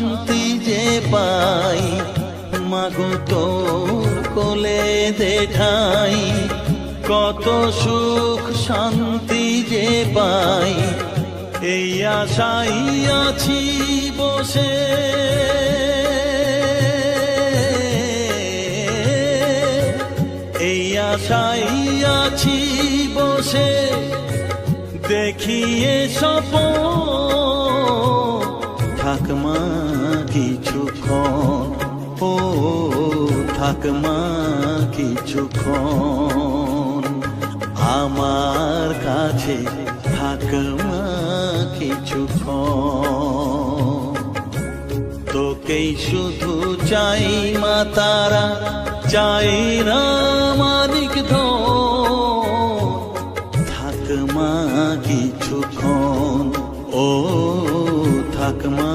শান্তি যে পাই, মাগো তোর কোলে দেখাই। কত সুখ শান্তি যে পাই, এই আশাই আছি বসে। এই আশাই আছি বসে, দেখিয়ে স্বপ্ন থাক মা কিছুক্ষণ, ও থাক মা কিছুক্ষণ আমার কাছে, থাক মা কিছুক্ষণ। তোকেই শুধু চাই মা তারা, চাই না মানিক ধন। থাক মা কিছুক্ষণ, ও থাক মা